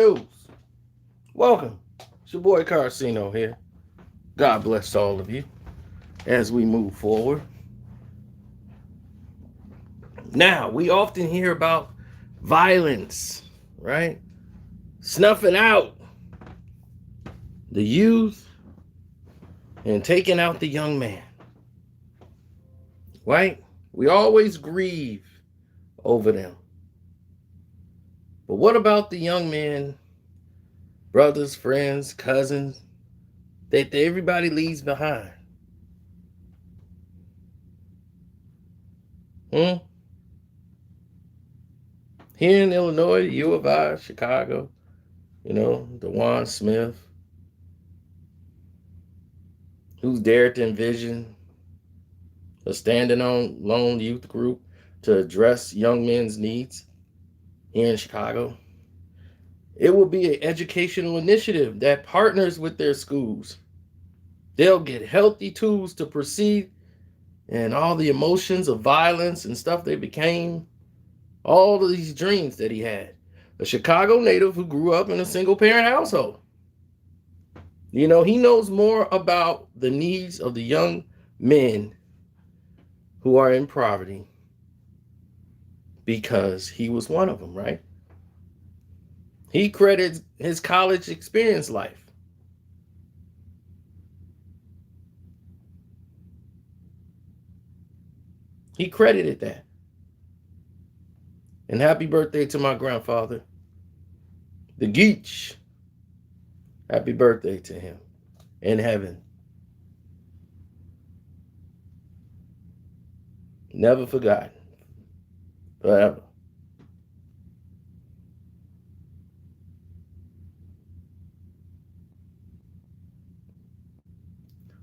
News. Welcome. It's your boy Carcino here. God bless all of you as we move forward. Now, we often hear about violence, right? Snuffing out the youth and taking out the young man, right? We always grieve over them. But what about the young men, brothers, friends, cousins that everybody leaves behind? Hmm? Here in Illinois, U of I, Chicago, DeJuan Smith, who's dared to envision a standing on lone youth group to address young men's needs here in Chicago. It will be an educational initiative that partners with their schools. They'll get healthy tools to proceed and all the emotions of violence and stuff they became, all of these dreams that he had. A Chicago native who grew up in a single parent household. He knows more about the needs of the young men who are in poverty because he was one of them, right? He credits his college experience life. He credited that. And happy birthday to my grandfather, the Geach. Happy birthday to him in heaven. Never forgotten. Forever.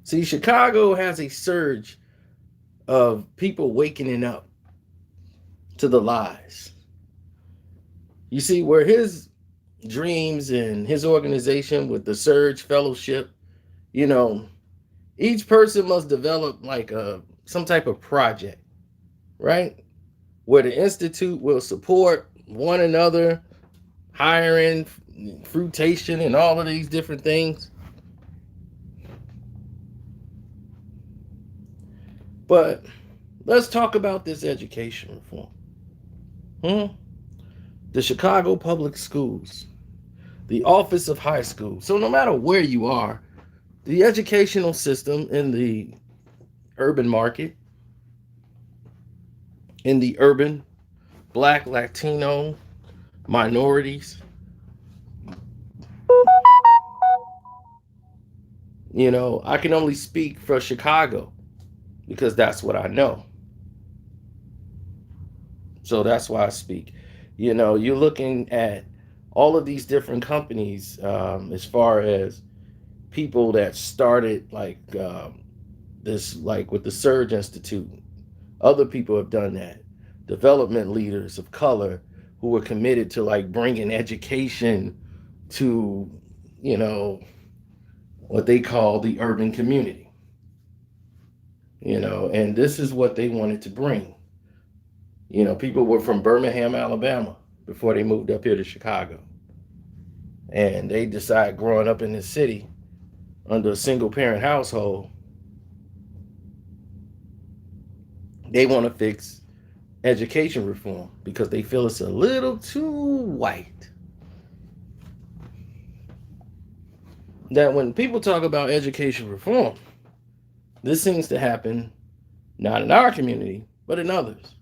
See, Chicago has a surge of people waking up to the lies. You see, where his dreams and his organization with the Surge Fellowship, you know, each person must develop like some type of project, right? Where the institute will support one another, hiring, fruitation, and all of these different things. But let's talk about this education reform. The Chicago Public Schools, the Office of High School. So no matter where you are, the educational system in the urban market, in the urban Black, Latino minorities, I can only speak for Chicago because that's what I know. So that's why I speak. You're looking at all of these different companies as far as people that started like this, like with the Surge Institute. Other people have done that. Development leaders of color who were committed to like bringing education to, you know, what they call the urban community. And this is what they wanted to bring. People were from Birmingham, Alabama before they moved up here to Chicago. And they decided growing up in this city under a single parent household, they want to fix education reform because they feel it's a little too white. That when people talk about education reform, this seems to happen not in our community, but in others.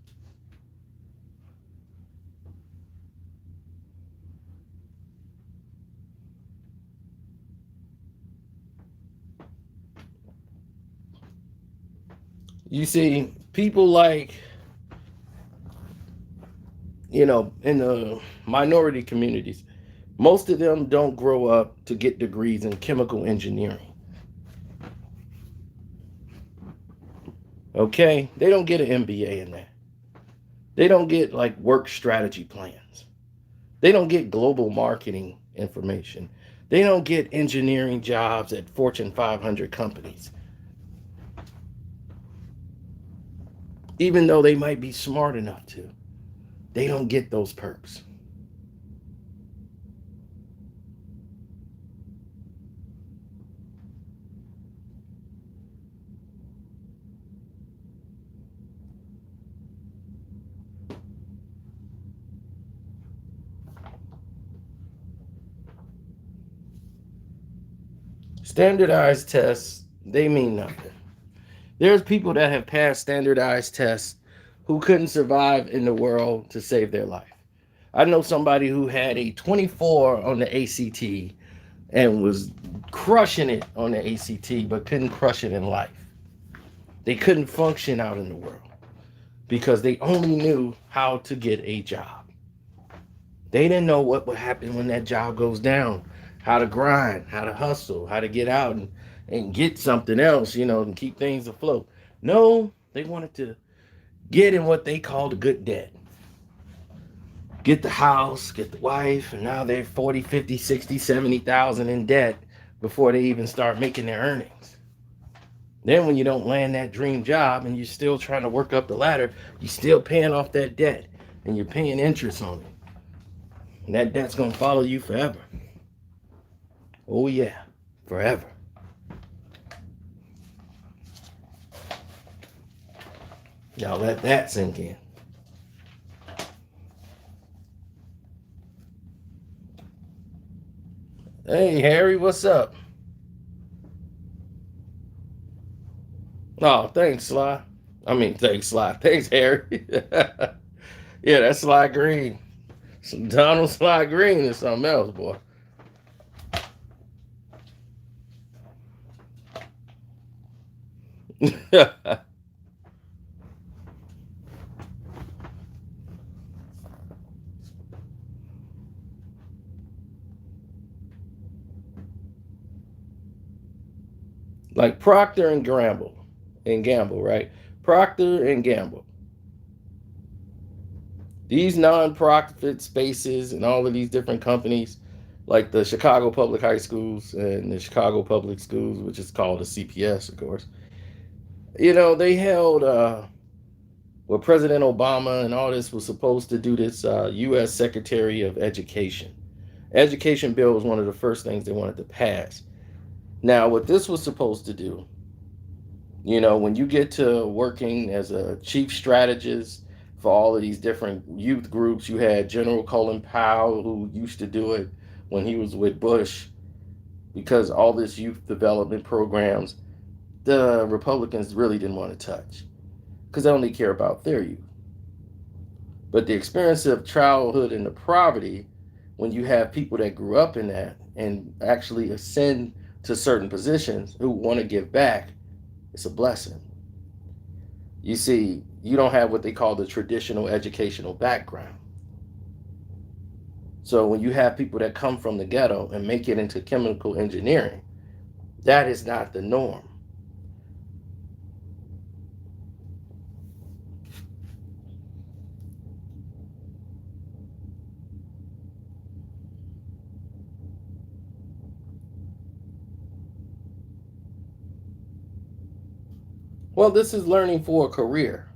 You see, people like, in the minority communities, most of them don't grow up to get degrees in chemical engineering. Okay? They don't get an MBA in that. They don't get like work strategy plans. They don't get global marketing information. They don't get engineering jobs at Fortune 500 companies. Even though they might be smart enough to, they don't get those perks. Standardized tests, they mean nothing. There's people that have passed standardized tests who couldn't survive in the world to save their life. I know somebody who had a 24 on the ACT and was crushing it on the ACT, but couldn't crush it in life. They couldn't function out in the world because they only knew how to get a job. They didn't know what would happen when that job goes down, how to grind, how to hustle, how to get out and get something else, and keep things afloat. No, they wanted to get in what they called a good debt. Get the house, get the wife, and now they're 40, 50, 60, 70,000 in debt before they even start making their earnings. Then when you don't land that dream job and you're still trying to work up the ladder, you're still paying off that debt and you're paying interest on it. And that debt's going to follow you forever. Oh yeah, forever. Now let that sink in. Hey, Harry, what's up? Oh, thanks, Sly. Thanks, Sly. Thanks, Harry. Yeah, that's Sly Green. Some Donald Sly Green is something else, boy. Like Procter and Gamble, right? Procter and Gamble. These non-profit spaces and all of these different companies, like the Chicago Public High Schools and the Chicago Public Schools, which is called the CPS, of course. They held well, President Obama and all this was supposed to do this U.S. Secretary of Education. Education bill was one of the first things they wanted to pass. Now, what this was supposed to do, when you get to working as a chief strategist for all of these different youth groups, you had General Colin Powell, who used to do it when he was with Bush, because all this youth development programs, the Republicans really didn't want to touch because they only care about their youth. But the experience of childhood and the poverty, when you have people that grew up in that and actually ascend to certain positions who want to give back, it's a blessing. You see, you don't have what they call the traditional educational background. So when you have people that come from the ghetto and make it into chemical engineering, that is not the norm. Well, this is learning for a career.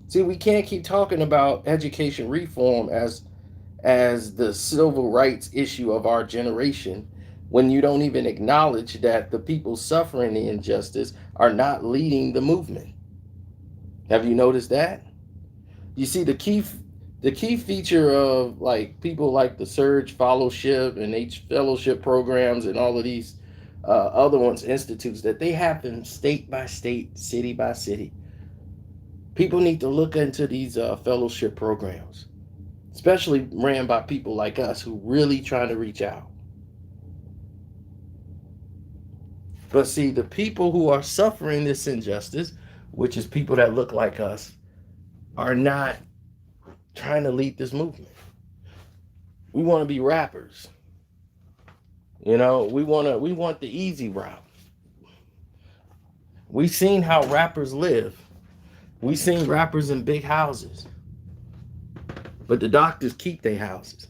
See, we can't keep talking about education reform as the civil rights issue of our generation when you don't even acknowledge that the people suffering the injustice are not leading the movement. Have you noticed that? You see, the key feature of like people like the Surge Fellowship and H Fellowship programs and all of these other ones, institutes, that they happen state by state, city by city. People need to look into these fellowship programs, especially ran by people like us who really trying to reach out. But see, the people who are suffering this injustice, which is people that look like us, are not trying to lead this movement. We want to be rappers. We want the easy route. We seen how rappers live. We seen rappers in big houses. But the doctors keep their houses.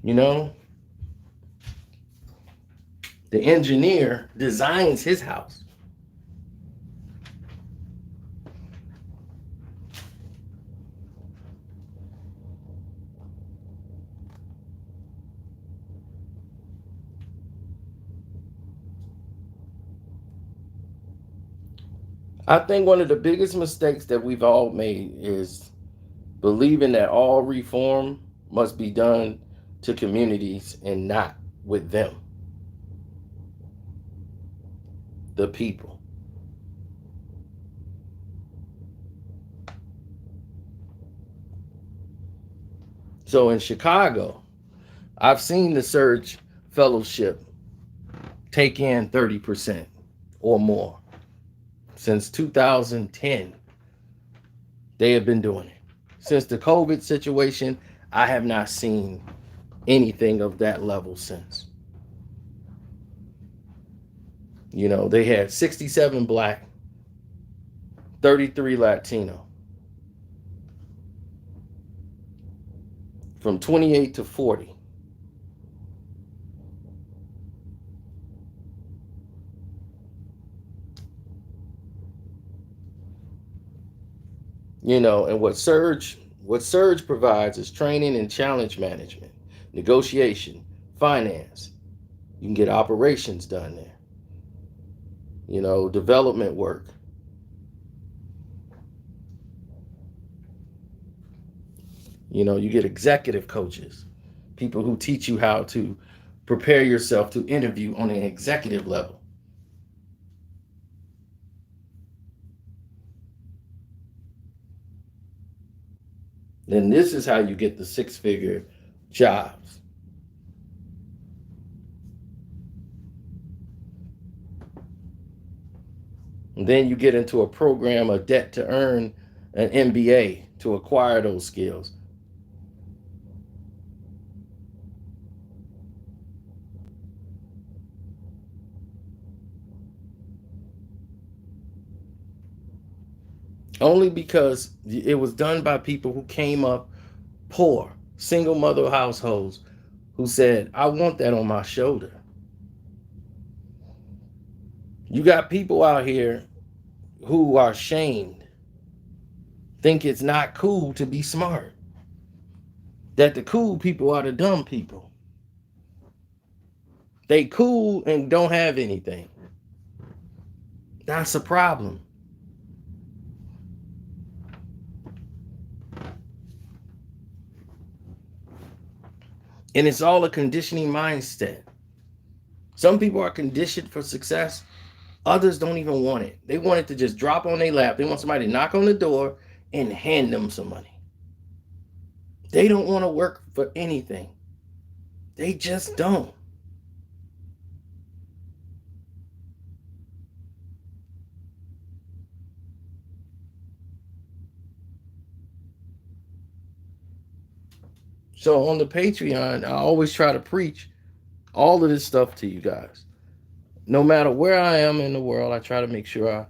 You know, the engineer designs his house. I think one of the biggest mistakes that we've all made is believing that all reform must be done to communities and not with them, the people. So in Chicago, I've seen the Surge Fellowship take in 30% or more. Since 2010, they have been doing it. Since the COVID situation, I have not seen anything of that level since. You know, they had 67 black, 33 Latino. From 28 to 40. You know, and what Surge provides is training and challenge management, negotiation, finance. You can get operations done there. You know, development work. You know, you get executive coaches, people who teach you how to prepare yourself to interview on an executive level. Then this is how you get the six-figure jobs. And then you get into a program, a debt to earn an MBA to acquire those skills. Only because it was done by people who came up poor, single mother households, who said, I want that on my shoulder. You got people out here who are shamed, think it's not cool to be smart, that the cool people are the dumb people. They cool and don't have anything. That's a problem. And it's all a conditioning mindset. Some people are conditioned for success. Others don't even want it. They want it to just drop on their lap. They want somebody to knock on the door and hand them some money. They don't want to work for anything. They just don't. So on the Patreon, I always try to preach all of this stuff to you guys. No matter where I am in the world, I try to make sure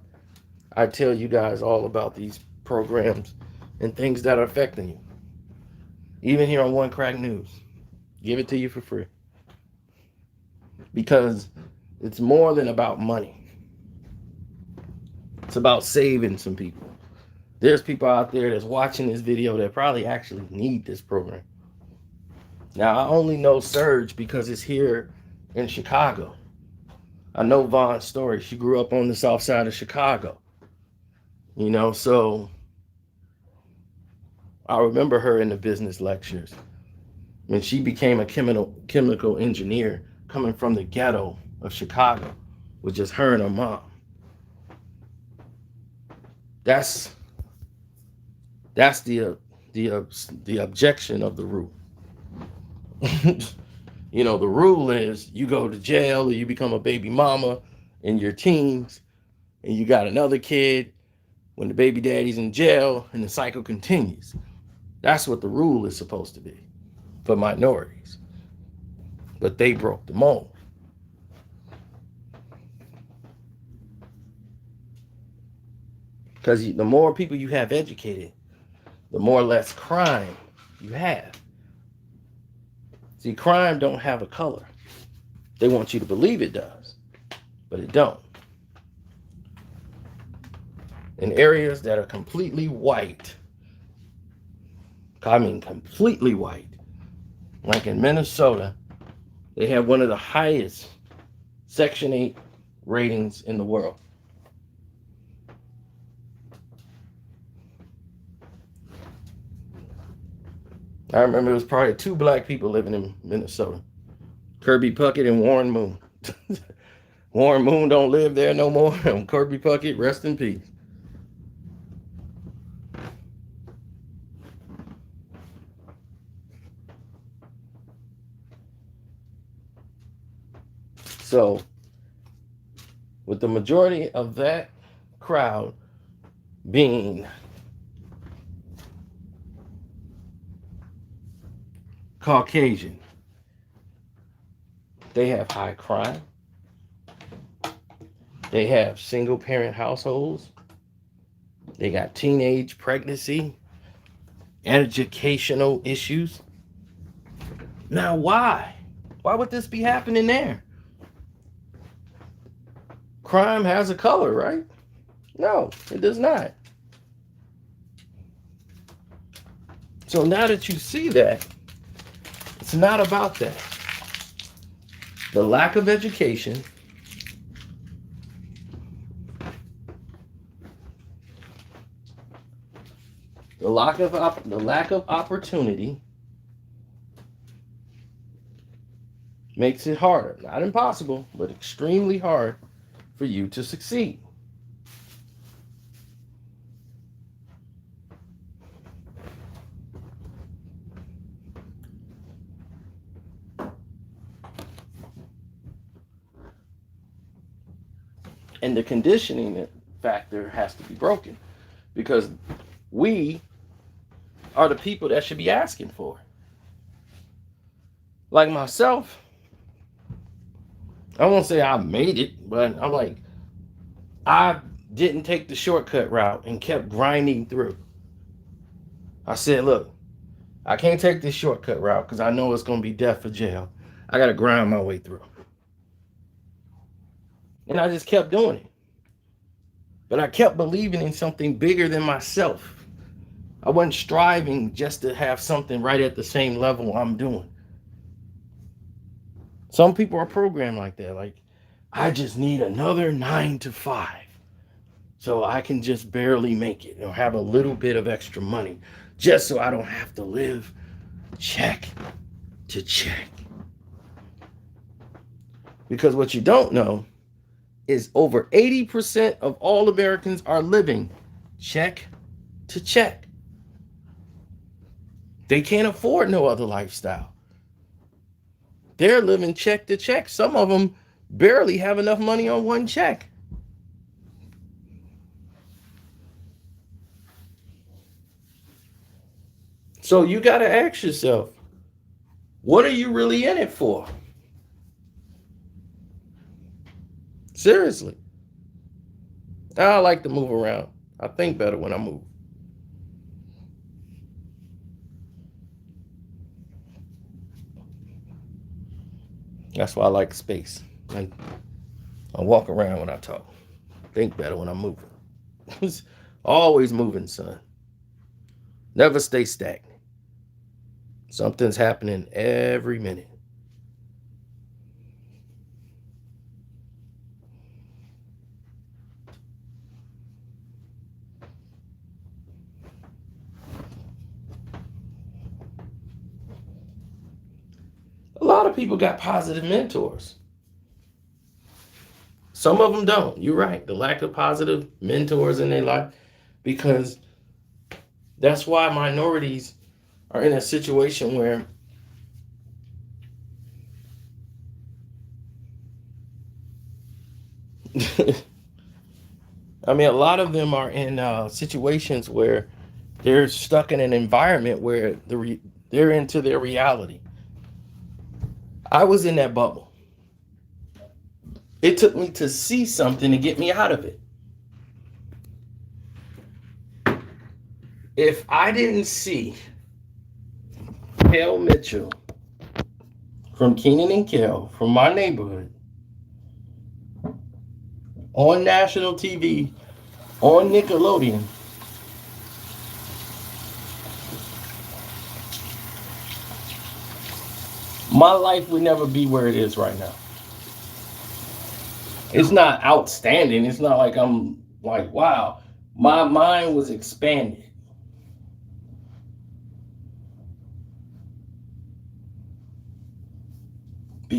I tell you guys all about these programs and things that are affecting you. Even here on One Crack News, give it to you for free. Because it's more than about money. It's about saving some people. There's people out there that's watching this video that probably actually need this program. Now, I only know Surge because it's here in Chicago. I know Vaughn's story. She grew up on the south side of Chicago. You know, so I remember her in the business lectures when she became a chemical engineer coming from the ghetto of Chicago with just her and her mom. That's the objection of the rule. You know, the rule is you go to jail or you become a baby mama in your teens and you got another kid when the baby daddy's in jail and the cycle continues. That's what the rule is supposed to be for minorities. But they broke the mold. Because the more people you have educated, the more less crime you have. See, crime don't have a color. They want you to believe it does, but it don't. In areas that are completely white, I mean completely white, like in Minnesota, they have one of the highest Section 8 ratings in the world. I remember it was probably 2 black people living in Minnesota. Kirby Puckett and Warren Moon. Warren Moon don't live there no more. Kirby Puckett, rest in peace. So, with the majority of that crowd being Caucasian, they have high crime. They have single parent households. They got teenage pregnancy, educational issues. Now, why? Why would this be happening there? Crime has a color, right? No, it does not. So now that you see that, it's not about that. The lack of education, the lack of opportunity makes it harder. Not impossible, but extremely hard for you to succeed. And the conditioning factor has to be broken, because we are the people that should be asking for it. Like myself, I won't say I made it, but I'm like, I didn't take the shortcut route and kept grinding through. I said, look, I can't take this shortcut route because I know it's going to be death or jail. I got to grind my way through. And I just kept doing it. But I kept believing in something bigger than myself. I wasn't striving just to have something right at the same level I'm doing. Some people are programmed like that. Like, I just need another 9 to 5 so I can just barely make it or have a little bit of extra money just so I don't have to live check to check. Because what you don't know is over 80% of all Americans are living check to check. They can't afford no other lifestyle. They're living check to check. Some of them barely have enough money on one check. So you got to ask yourself, what are you really in it for? Seriously. I like to move around. I think better when I move. That's why I like space. I walk around when I talk. Think better when I'm moving. Always moving, son. Never stay stagnant. Something's happening every minute. A lot of people got positive mentors. Some of them don't. You're right. The lack of positive mentors in their life, because that's why minorities are in a situation where I mean, a lot of them are in situations where they're stuck in an environment where they're into their reality. I was in that bubble. It took me to see something to get me out of it. If I didn't see Kel Mitchell from Kenan and Kel from my neighborhood on national TV, on Nickelodeon, my life would never be where it is right now. It's not outstanding. It's not like I'm like, wow. My mind was expanded.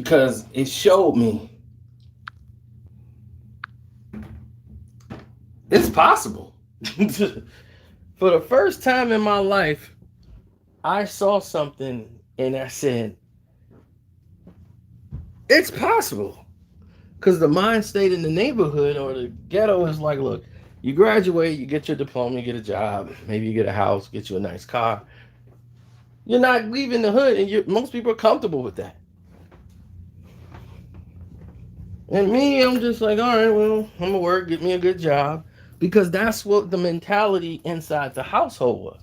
because it showed me it's possible. For the first time in my life, I saw something and I said, it's possible. Because the mind state in the neighborhood or the ghetto is like, look, you graduate, you get your diploma, you get a job, maybe you get a house, get you a nice car. You're not leaving the hood, and most people are comfortable with that. And me, I'm just like, all right, well, I'm going to work, get me a good job. Because that's what the mentality inside the household was.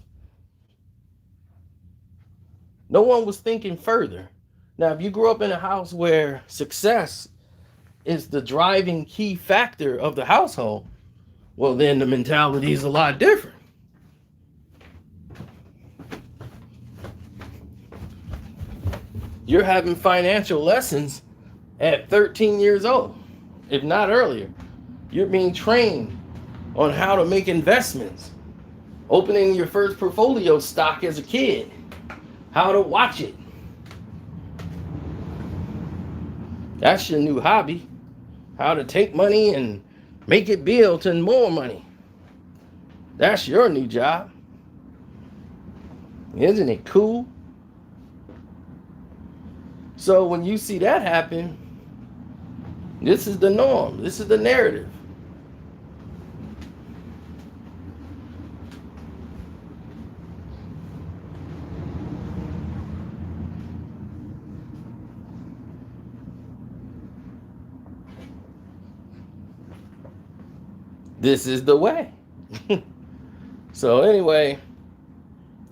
No one was thinking further. Now, if you grew up in a house where success is the driving key factor of the household, well, then the mentality is a lot different. You're having financial lessons at 13 years old, if not earlier. You're being trained on how to make investments, opening your first portfolio stock as a kid, how to watch it. That's your new hobby. How to take money and make it build to more money. That's your new job. Isn't it cool? So when you see that happen, this is the norm. This is the narrative. This is the way. So anyway,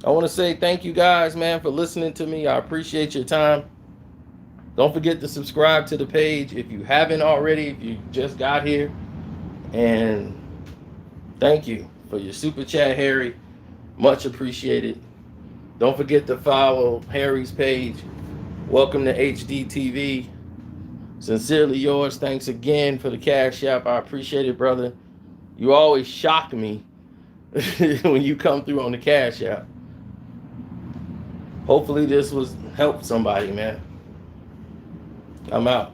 I want to say thank you guys, man, for listening to me. I appreciate your time. Don't forget to subscribe to the page if you haven't already, if you just got here. And thank you for your super chat, Harry. Much appreciated. Don't forget to follow Harry's page. Welcome to HDTV. Sincerely yours. Thanks again for the Cash App. I appreciate it, brother. You always shock me when you come through on the Cash App. Hopefully this was helped somebody, man. I'm out.